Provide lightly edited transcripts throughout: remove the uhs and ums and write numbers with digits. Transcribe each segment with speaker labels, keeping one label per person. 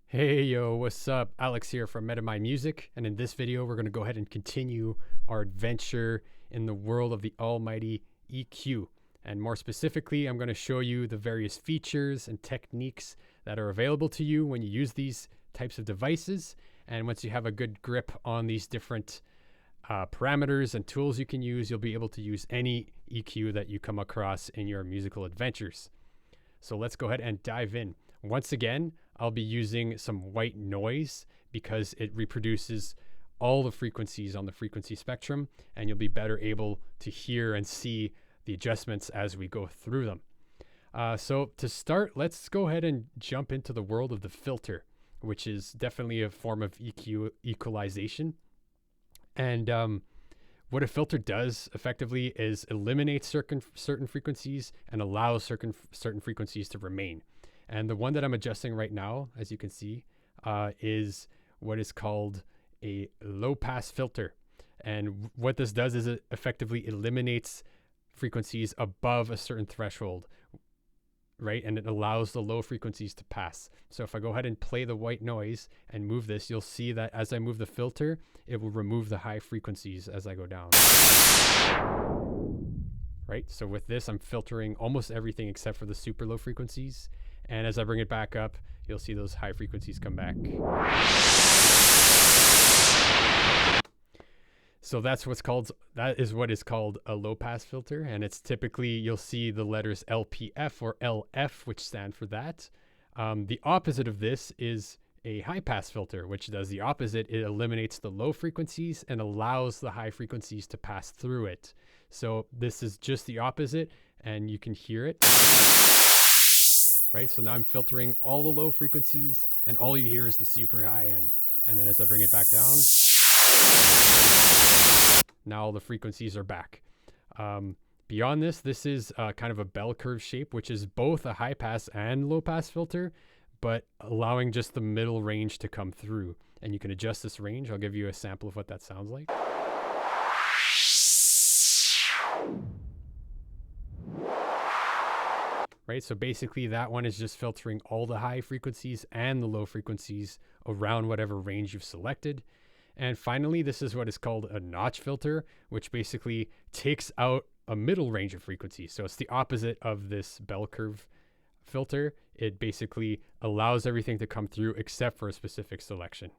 Speaker 1: Hey yo, what's up? Alex here from MetaMind Music, and in this video we're going to go ahead and continue our adventure in the world of the almighty EQ. And more specifically, I'm going to show you the various features and techniques that are available to you when you use these types of devices. And once you have a good grip on these different parameters and tools you can use, you'll be able to use any EQ that you come across in your musical adventures. So let's go ahead and dive in. Once again, I'll be using some white noise because it reproduces all the frequencies on the frequency spectrum, and you'll be better able to hear and see the adjustments as we go through them. So to start, let's go ahead and jump into the world of the filter, which is definitely a form of EQ equalization. And what a filter does effectively is eliminates certain frequencies and allows certain frequencies to remain. And the one that I'm adjusting right now, as you can see, is what is called a low pass filter. And what this does is it effectively eliminates frequencies above a certain threshold, right? And it allows the low frequencies to pass. So if I go ahead and play the white noise and move this, you'll see that as I move the filter, it will remove the high frequencies as I go down. Right? So with this, I'm filtering almost everything except for the super low frequencies. And as I bring it back up, you'll see those high frequencies come back. So that is what is called a low pass filter. And it's typically, you'll see the letters LPF or LF, which stand for that. The opposite of this is a high pass filter, which does the opposite. It eliminates the low frequencies and allows the high frequencies to pass through it. So this is just the opposite, and you can hear it. Right, so now I'm filtering all the low frequencies, and all you hear is the super high end. And then as I bring it back down, now all the frequencies are back. Beyond this is kind of a bell curve shape, which is both a high pass and low pass filter, but allowing just the middle range to come through. And you can adjust this range. I'll give you a sample of what that sounds like. Right, so basically that one is just filtering all the high frequencies and the low frequencies around whatever range you've selected. And finally, this is what is called a notch filter, which basically takes out a middle range of frequencies. So it's the opposite of this bell curve filter. It basically allows everything to come through except for a specific selection.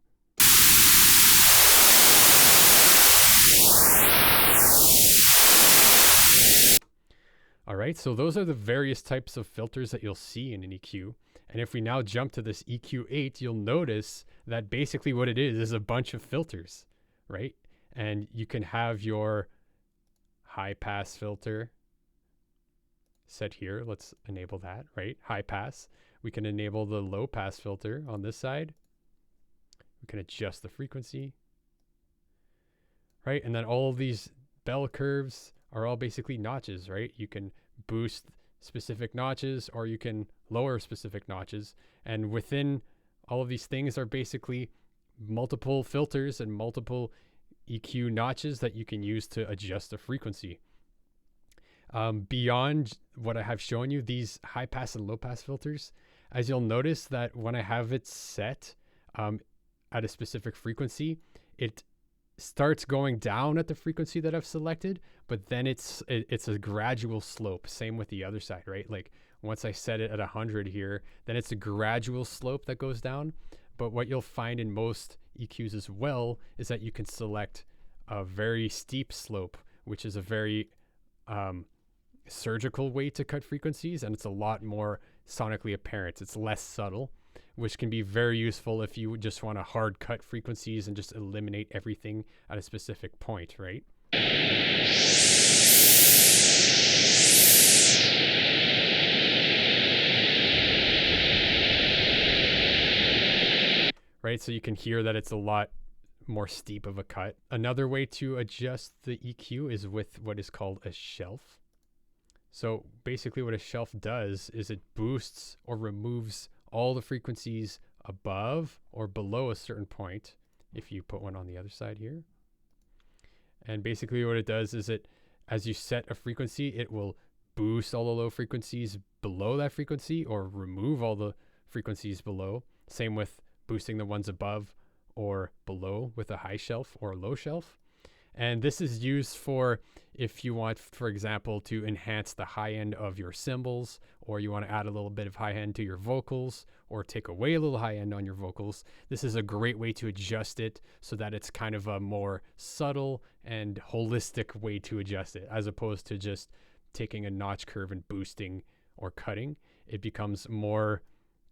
Speaker 1: All right, so those are the various types of filters that you'll see in an EQ. And if we now jump to this EQ8, you'll notice that basically what it is a bunch of filters, right? And you can have your high pass filter set here. Let's enable that, right? High pass. We can enable the low pass filter on this side. We can adjust the frequency, right? And then all of these bell curves are all basically notches, right? You can boost specific notches or you can lower specific notches. And within all of these things are basically multiple filters and multiple EQ notches that you can use to adjust the frequency. Beyond what I have shown you, these high pass and low pass filters, as you'll notice that when I have it set at a specific frequency, it starts going down at the frequency that I've selected, but then it's a gradual slope. Same with the other side, right? Like once I set it at 100 here, then it's a gradual slope that goes down. But what you'll find in most EQs as well is that you can select a very steep slope, which is a very surgical way to cut frequencies, and it's a lot more sonically apparent. It's less subtle, which can be very useful if you just want to hard cut frequencies and just eliminate everything at a specific point, right? Right, so you can hear that it's a lot more steep of a cut. Another way to adjust the EQ is with what is called a shelf. So basically what a shelf does is it boosts or removes all the frequencies above or below a certain point. If you put one on the other side here. And basically what it does is as you set a frequency, it will boost all the low frequencies below that frequency or remove all the frequencies below. Same with boosting the ones above or below with a high shelf or a low shelf. And this is used for if you want, for example, to enhance the high end of your cymbals, or you want to add a little bit of high end to your vocals, or take away a little high end on your vocals. This is a great way to adjust it so that it's kind of a more subtle and holistic way to adjust it, as opposed to just taking a notch curve and boosting or cutting. It becomes more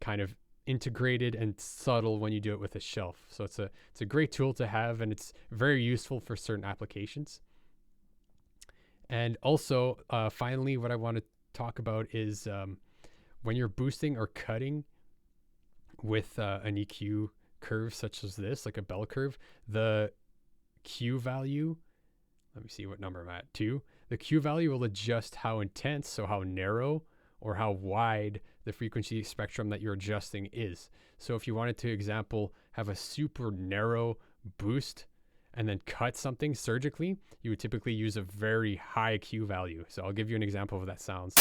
Speaker 1: kind of integrated and subtle when you do it with a shelf. So it's a great tool to have, and it's very useful for certain applications. And also, finally, what I want to talk about is when you're boosting or cutting with an EQ curve such as this, like a bell curve, the Q value, let me see what number I'm at, 2. The Q value will adjust how intense, so how narrow or how wide the frequency spectrum that you're adjusting is. So if you wanted to, example, have a super narrow boost and then cut something surgically, you would typically use a very high Q value. So I'll give you an example of what that sounds.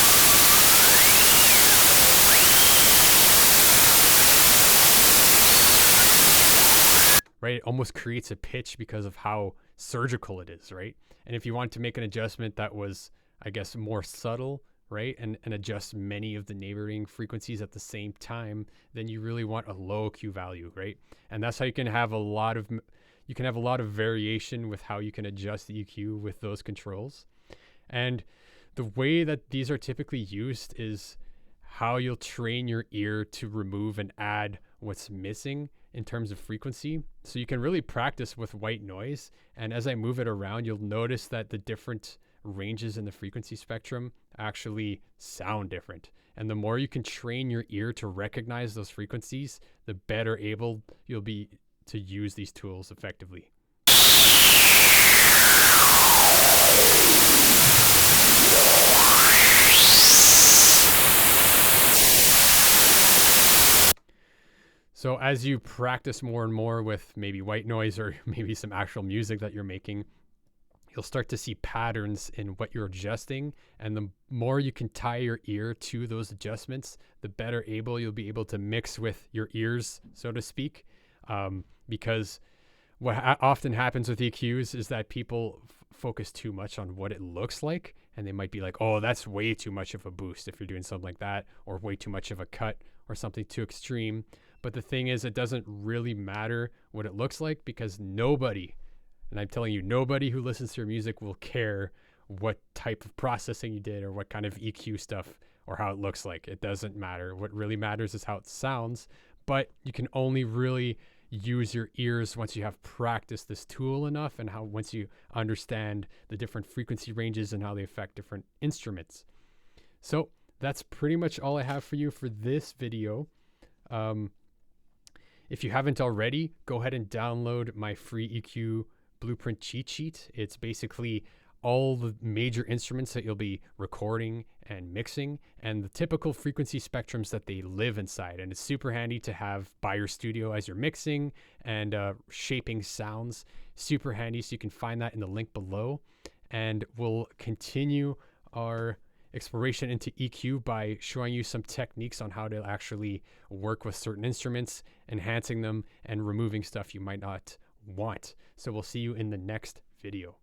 Speaker 1: Right? It almost creates a pitch because of how surgical it is, right? And if you want to make an adjustment that was, I guess, more subtle, right, and adjust many of the neighboring frequencies at the same time, then you really want a low Q value, right? And that's how you can have a lot of variation with how you can adjust the EQ with those controls. And the way that these are typically used is how you'll train your ear to remove and add what's missing in terms of frequency. So you can really practice with white noise. And as I move it around, you'll notice that the different ranges in the frequency spectrum actually sound different. And the more you can train your ear to recognize those frequencies, the better able you'll be to use these tools effectively. So as you practice more and more with maybe white noise or maybe some actual music that you're making, you'll start to see patterns in what you're adjusting. And the more you can tie your ear to those adjustments, the better able you'll be able to mix with your ears, so to speak. Because what often happens with EQs is that people focus too much on what it looks like. And they might be like, oh, that's way too much of a boost if you're doing something like that, or way too much of a cut or something too extreme. But the thing is, it doesn't really matter what it looks like, because nobody, and I'm telling you, nobody who listens to your music will care what type of processing you did or what kind of EQ stuff or how it looks like. It doesn't matter. What really matters is how it sounds. But you can only really use your ears once you have practiced this tool enough, and how once you understand the different frequency ranges and how they affect different instruments. So that's pretty much all I have for you for this video. If you haven't already, go ahead and download my free EQ Blueprint cheat sheet. It's basically all the major instruments that you'll be recording and mixing, and the typical frequency spectrums that they live inside. And it's super handy to have by your studio as you're mixing and shaping sounds. Super handy. So you can find that in the link below. And we'll continue our exploration into EQ by showing you some techniques on how to actually work with certain instruments, enhancing them, and removing stuff you might not want. So we'll see you in the next video.